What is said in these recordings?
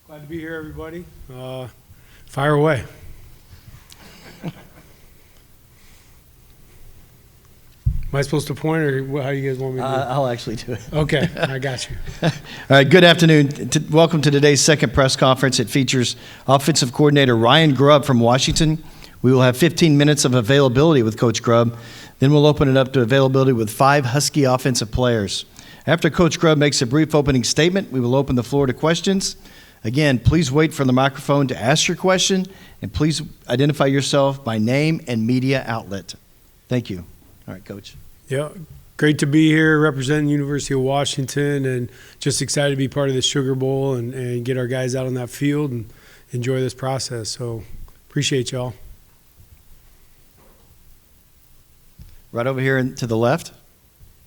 Glad to be here, everybody. Fire away. Am I supposed to point, or how do you guys want me to do it? I'll actually do it. Okay, I got you. All right, good afternoon. Welcome to today's second press conference. It features offensive coordinator Ryan Grubb from Washington. We will have 15 minutes of availability with Coach Grubb. Then we'll open it up to availability with 5 Husky offensive players. After Coach Grubb makes a brief opening statement, we will open the floor to questions. Again, please wait for the microphone to ask your question, and please identify yourself by name and media outlet. Thank you. All right, Coach. Yeah, great to be here representing University of Washington, and just excited to be part of the Sugar Bowl and get our guys out on that field and enjoy this process. So appreciate y'all. Right over here to the left.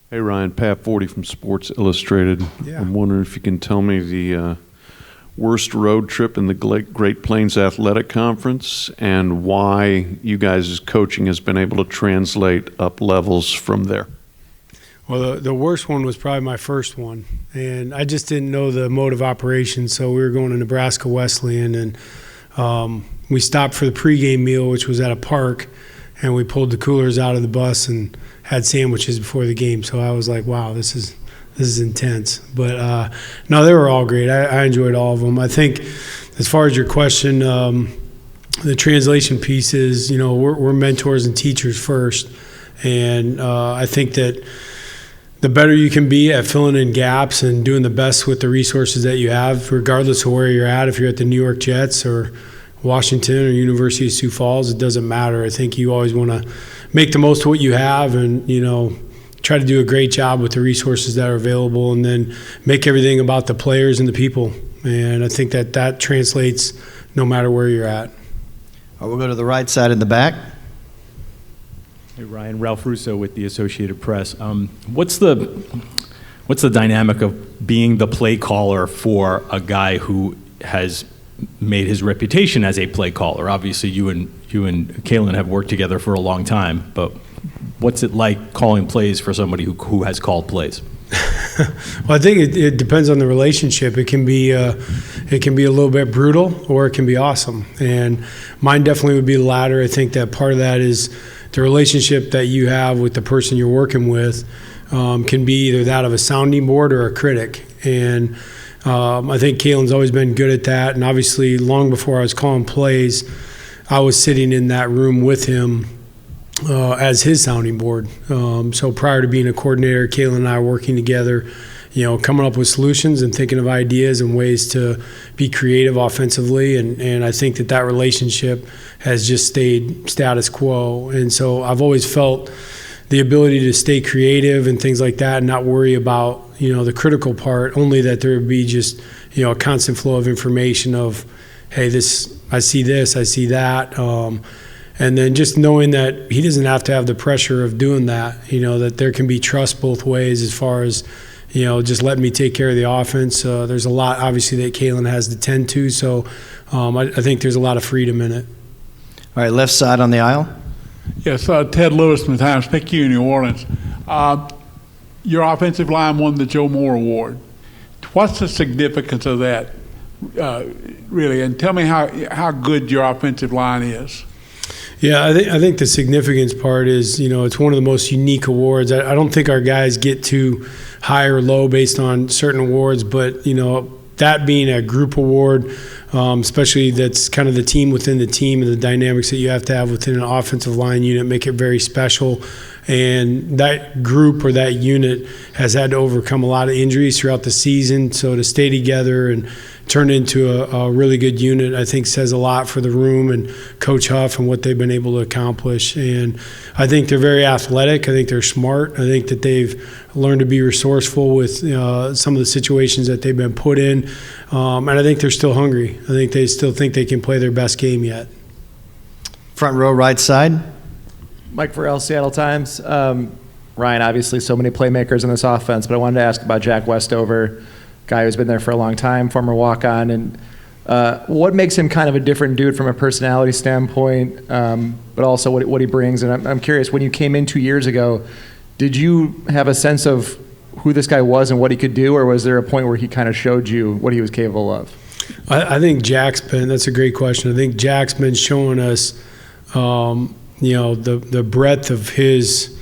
Hey, Ryan, Pat Forty from Sports Illustrated. Yeah. I'm wondering if you can tell me the worst road trip in the Great Plains Athletic Conference and why you guys' coaching has been able to translate up levels from there. Well, the worst one was probably my first one, and I just didn't know the mode of operation. So we were going to Nebraska Wesleyan, and we stopped for the pregame meal, which was at a park, and we pulled the coolers out of the bus and had sandwiches before the game. So I was like, wow, this is intense. But no, they were all great. I enjoyed all of them. I think as far as your question, the translation piece is, we're mentors and teachers first. And I think that the better you can be at filling in gaps and doing the best with the resources that you have, regardless of where you're at, if you're at the New York Jets or Washington or University of Sioux Falls, it doesn't matter. I think you always want to make the most of what you have and, try to do a great job with the resources that are available, and then make everything about the players and the people. And I think that translates no matter where you're at. All right, we'll go to the right side in the back. Hey, Ryan, Ralph Russo with the Associated Press. What's the dynamic of being the play caller for a guy who has made his reputation as a play caller? Obviously, you and Kalen have worked together for a long time, but what's it like calling plays for somebody who has called plays? Well, I think it depends on the relationship. It can be a little bit brutal, or it can be awesome. And mine definitely would be the latter. I think that part of that is the relationship that you have with the person you're working with can be either that of a sounding board or a critic. And I think Kalen's always been good at that. And obviously, long before I was calling plays, I was sitting in that room with him as his sounding board. So prior to being a coordinator, Kalen and I were working together, coming up with solutions and thinking of ideas and ways to be creative offensively. And I think that relationship has just stayed status quo. And so I've always felt the ability to stay creative and things like that and not worry about, the critical part, only that there would be just, a constant flow of information of, hey, I see this, I see that. And then just knowing that he doesn't have to have the pressure of doing that, that there can be trust both ways as far as, just letting me take care of the offense. There's a lot, obviously, that Kalen has to tend to. So I think there's a lot of freedom in it. All right, left side on the aisle. Yes, Ted Lewis from the Times-Picayune, New Orleans. Your offensive line won the Joe Moore Award. What's the significance of that, really? And tell me how good your offensive line is. Yeah, I think the significance part is, it's one of the most unique awards. I don't think our guys get too high or low based on certain awards, but, that being a group award, especially that's kind of the team within the team and the dynamics that you have to have within an offensive line unit make it very special. And that group or that unit has had to overcome a lot of injuries throughout the season. So to stay together and turn into a really good unit, I think says a lot for the room and Coach Huff and what they've been able to accomplish. And I think they're very athletic. I think they're smart. I think that they've learned to be resourceful with some of the situations that they've been put in. And I think they're still hungry. I think they still think they can play their best game yet. Front row, right side. Mike Farrell, Seattle Times. Ryan, obviously so many playmakers in this offense, but I wanted to ask about Jack Westover, guy who's been there for a long time, former walk-on, and what makes him kind of a different dude from a personality standpoint, but also what he brings. And I'm curious, when you came in 2 years ago, did you have a sense of who this guy was and what he could do, or was there a point where he kind of showed you what he was capable of? I think that's a great question. I think Jack's been showing us, the breadth of his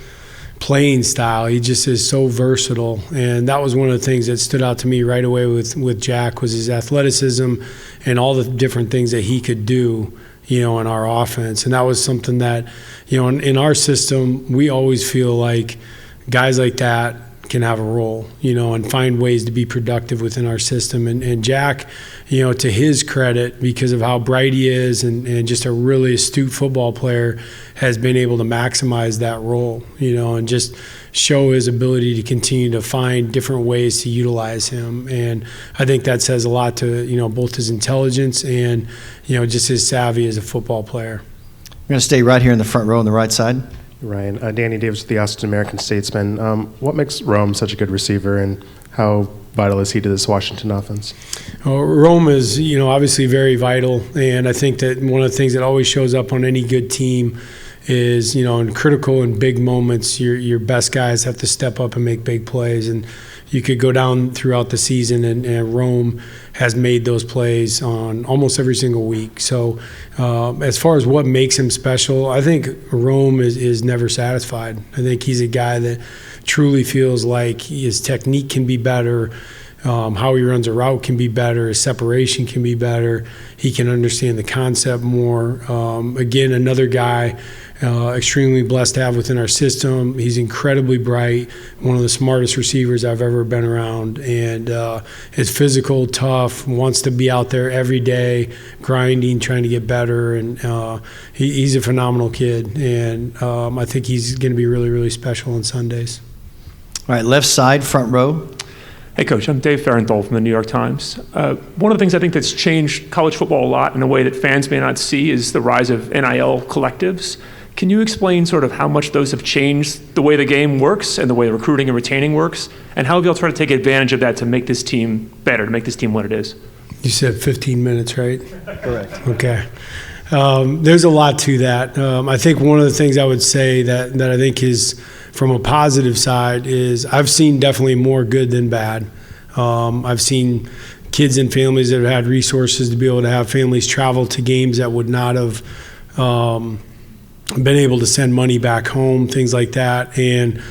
playing style. He just is so versatile. And that was one of the things that stood out to me right away with Jack was his athleticism and all the different things that he could do, in our offense. And that was something that, in our system, we always feel like guys like that can have a role, and find ways to be productive within our system. And Jack, to his credit, because of how bright he is and just a really astute football player, has been able to maximize that role, and just show his ability to continue to find different ways to utilize him. And I think that says a lot to, both his intelligence and, just his savvy as a football player. We're going to stay right here in the front row on the right side. Ryan, Danny Davis with the Austin American Statesman. What makes Rome such a good receiver, and how vital is he to this Washington offense? Rome is, obviously very vital, and I think that one of the things that always shows up on any good team is, in critical and big moments, your best guys have to step up and make big plays. And you could go down throughout the season, and Rome has made those plays on almost every single week. So as far as what makes him special, I think Rome is never satisfied. I think he's a guy that truly feels like his technique can be better, how he runs a route can be better, his separation can be better, he can understand the concept more. Again, another guy extremely blessed to have within our system. He's incredibly bright, one of the smartest receivers I've ever been around, and is physical, tough, wants to be out there every day, grinding, trying to get better, and he's a phenomenal kid, and I think he's going to be really, really special on Sundays. All right, left side, front row. Hey, Coach, I'm Dave Farenthold from the New York Times. One of the things I think that's changed college football a lot in a way that fans may not see is the rise of NIL collectives. Can you explain sort of how much those have changed the way the game works and the way recruiting and retaining works, and how have y'all tried to take advantage of that to make this team better, to make this team what it is? You said 15 minutes, right? Correct. Okay. There's a lot to that. I think one of the things I would say that I think is from a positive side is I've seen definitely more good than bad. I've seen kids and families that have had resources to be able to have families travel to games that would not have been able to send money back home, things like that. And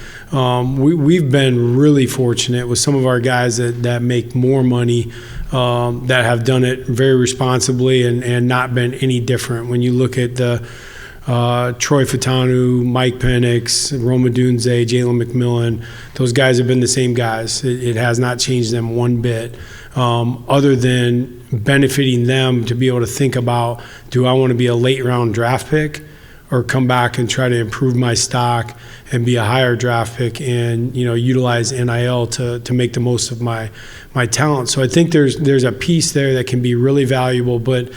we've been really fortunate with some of our guys that make more money, that have done it very responsibly and not been any different. When you look at the Troy Fatanu, Mike Penix, Roma Dunze, Jalen McMillan, those guys have been the same guys. It has not changed them one bit, other than benefiting them to be able to think about, do I want to be a late round draft pick or come back and try to improve my stock and be a higher draft pick and, utilize NIL to make the most of my talent. So I think there's a piece there that can be really valuable, but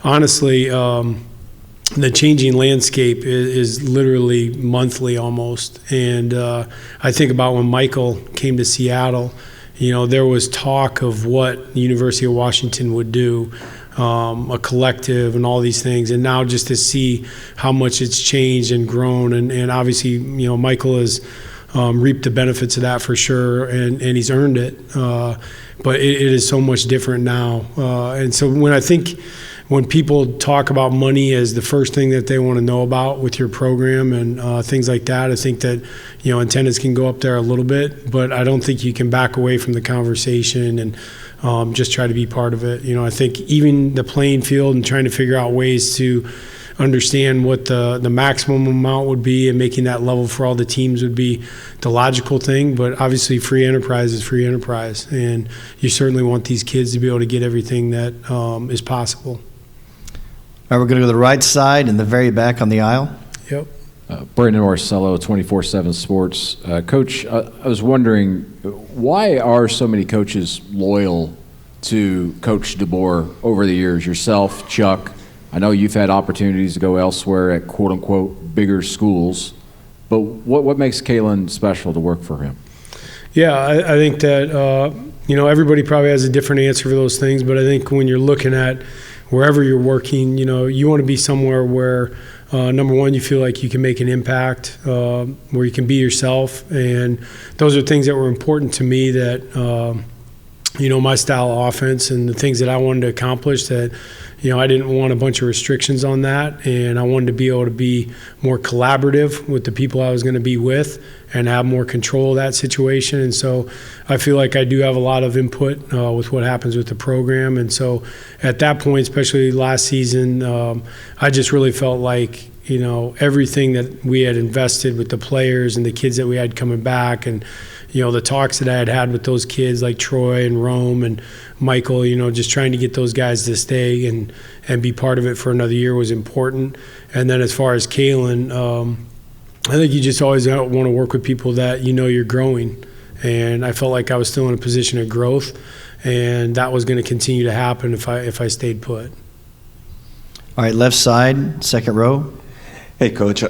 honestly, the changing landscape is literally monthly almost. And I think about when Michael came to Seattle, there was talk of what the University of Washington would do, a collective and all these things. And now just to see how much it's changed and grown, and obviously, Michael has reaped the benefits of that for sure, and he's earned it. But it is so much different now. And so when people talk about money as the first thing that they want to know about with your program and things like that, I think that, antennas can go up there a little bit, but I don't think you can back away from the conversation and just try to be part of it. I think even the playing field and trying to figure out ways to understand what the maximum amount would be and making that level for all the teams would be the logical thing. But obviously free enterprise is free enterprise, and you certainly want these kids to be able to get everything that is possible. All right, we're going to go to the right side in the very back on the aisle. Yep. Brandon Orsello, 24/7 Sports. Coach, I was wondering, why are so many coaches loyal to Coach DeBoer over the years? Yourself, Chuck, I know you've had opportunities to go elsewhere at quote-unquote bigger schools, but what makes Kalen special to work for him? Yeah, I think that, everybody probably has a different answer for those things, but I think when you're looking at wherever you're working, you want to be somewhere where, number one, you feel like you can make an impact, where you can be yourself. And those are things that were important to me that my style of offense and the things that I wanted to accomplish, that, I didn't want a bunch of restrictions on that, and I wanted to be able to be more collaborative with the people I was going to be with and have more control of that situation. And so I feel like I do have a lot of input with what happens with the program. And so at that point, especially last season, I just really felt like, everything that we had invested with the players and the kids that we had coming back, and the talks that I had with those kids like Troy and Rome and Michael, just trying to get those guys to stay and be part of it for another year was important. And then as far as Kalen, I think you just always want to work with people that you're growing. And I felt like I was still in a position of growth, and that was going to continue to happen if I stayed put. All right, left side, second row. Hey, Coach.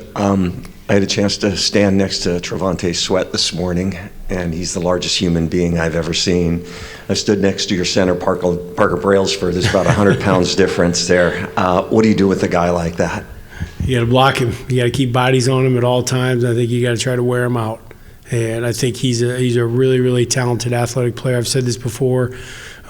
I had a chance to stand next to Trevante Sweat this morning, and he's the largest human being I've ever seen. I stood next to your center, Parker Brailsford. There's about 100 pounds difference there. What do you do with a guy like that? You got to block him. You got to keep bodies on him at all times. I think you got to try to wear him out. And I think he's a really, really talented athletic player. I've said this before.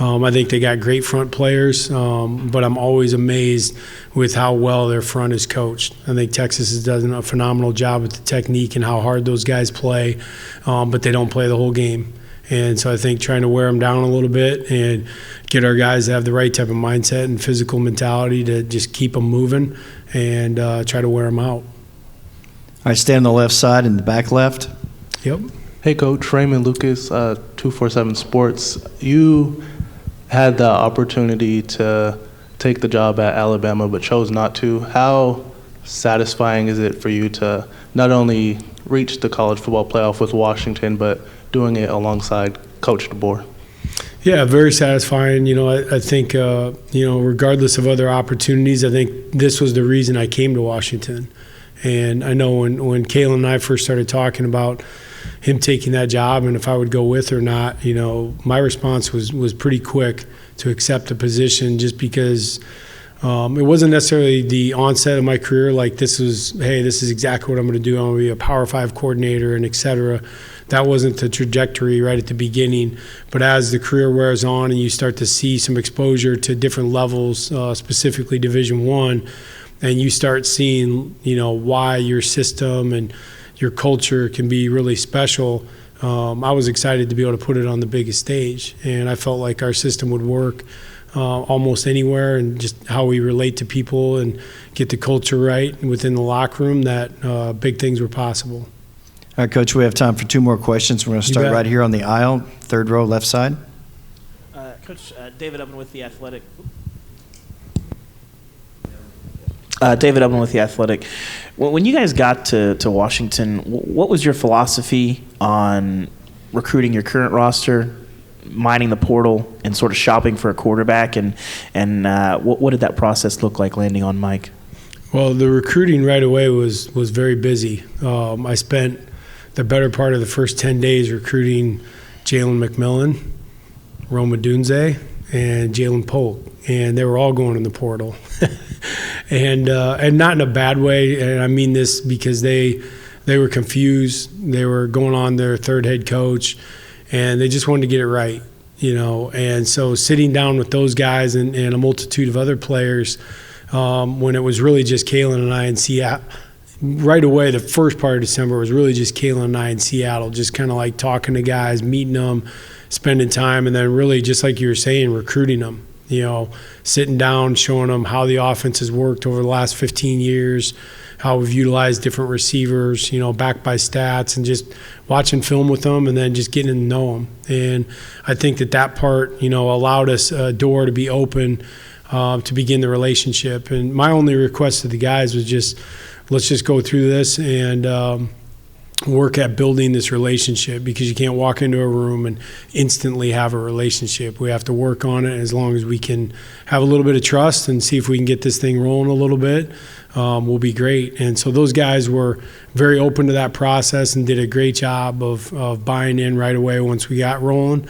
I think they got great front players, but I'm always amazed with how well their front is coached. I think Texas has done a phenomenal job with the technique and how hard those guys play, but they don't play the whole game. And so I think trying to wear them down a little bit and get our guys to have the right type of mindset and physical mentality to just keep them moving and try to wear them out. All right, stay on the left side in the back left. Yep. Hey, Coach. Raymond Lucas, 247 Sports. You had the opportunity to take the job at Alabama but chose not to. How satisfying is it for you to not only reach the college football playoff with Washington, but doing it alongside Coach DeBoer? Yeah, very satisfying. I think, regardless of other opportunities, I think this was the reason I came to Washington. And I know when Kalen and I first started talking about him taking that job and if I would go with or not, my response was pretty quick to accept the position, just because it wasn't necessarily the onset of my career like this is exactly what I'm going to do. I'm going to be a Power 5 coordinator and et cetera. That wasn't the trajectory right at the beginning. But as the career wears on and you start to see some exposure to different levels, specifically Division I, and you start seeing, why your system and your culture can be really special, I was excited to be able to put it on the biggest stage. And I felt like our system would work almost anywhere, and just how we relate to people and get the culture right within the locker room, that big things were possible. All right, Coach, we have time for two more questions. We're going to start right here on the aisle, third row, left side. Coach, David Ubben with The Athletic. David Ubben with The Athletic. When you guys got to Washington, what was your philosophy on recruiting your current roster, mining the portal, and sort of shopping for a quarterback? And what did that process look like landing on Mike? Well, the recruiting right away was very busy. I spent the better part of the first 10 days recruiting Jalen McMillan, Rome Odunze, and Jalen Polk, and they were all going in the portal. And not in a bad way, and I mean this because they were confused. They were going on their third head coach, and they just wanted to get it right, And so sitting down with those guys and a multitude of other players, when it was really just Kalen and I in Seattle, right away, the first part of December was really just Kalen and I in Seattle, just kind of like talking to guys, meeting them, spending time, and then really, just like you were saying, recruiting them. Sitting down, showing them how the offense has worked over the last 15 years, how we've utilized different receivers, backed by stats, and just watching film with them and then just getting to know them. And I think that part, allowed us a door to be open to begin the relationship. And my only request to the guys was just, let's just go through this and work at building this relationship, because you can't walk into a room and instantly have a relationship. We have to work on it. As long as we can have a little bit of trust and see if we can get this thing rolling a little bit, we'll be great. And so those guys were very open to that process and did a great job of buying in right away once we got rolling.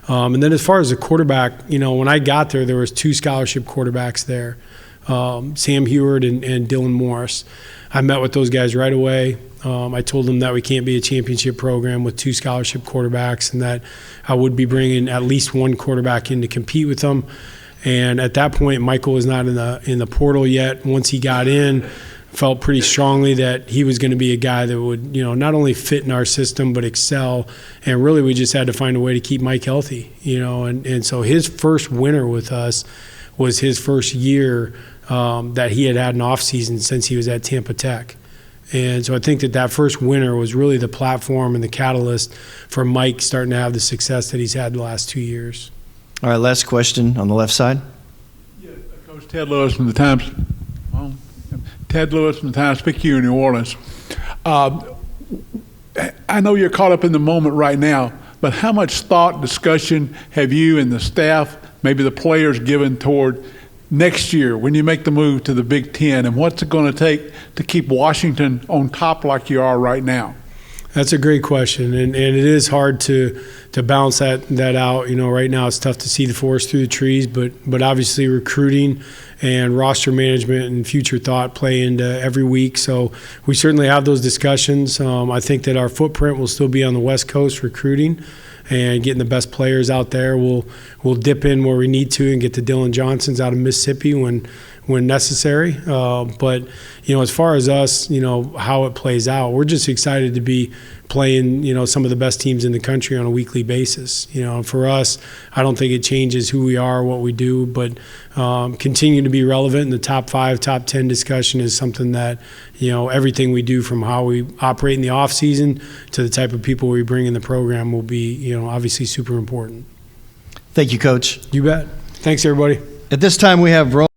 And then as far as the quarterback, when I got there was 2 scholarship quarterbacks there, Sam Heward and Dylan Morris. I met with those guys right away. I told him that we can't be a championship program with 2 scholarship quarterbacks, and that I would be bringing at least 1 quarterback in to compete with them. And at that point, Michael was not in the portal yet. Once he got in, felt pretty strongly that he was going to be a guy that would, not only fit in our system but excel. And really, we just had to find a way to keep Mike healthy, And so his first winter with us was his first year that he had an off season since he was at Tampa Tech. And so I think that first winter was really the platform and the catalyst for Mike starting to have the success that he's had the last 2 years. All right, last question on the left side. Yeah, Coach Ted Lewis from the Times. Ted Lewis from the Times-Picayune, New Orleans. I know you're caught up in the moment right now, but how much thought, discussion have you and the staff, maybe the players, given toward next year when you make the move to the Big Ten, and what's it going to take to keep Washington on top like you are right now? That's a great question, and it is hard to balance that out. Right now it's tough to see the forest through the trees, but obviously recruiting and roster management and future thought play into every week. So we certainly have those discussions. I think that our footprint will still be on the West Coast recruiting and getting the best players out there. We'll dip in where we need to and get the Dylan Johnsons out of Mississippi when necessary. But as far as us, how it plays out, we're just excited to be playing, some of the best teams in the country on a weekly basis. For us, I don't think it changes who we are, what we do, but continue to be relevant in the top 5, top 10 discussion is something that, everything we do from how we operate in the off season to the type of people we bring in the program will be, obviously super important. Thank you, Coach. You bet. Thanks, everybody. At this time, we have Rome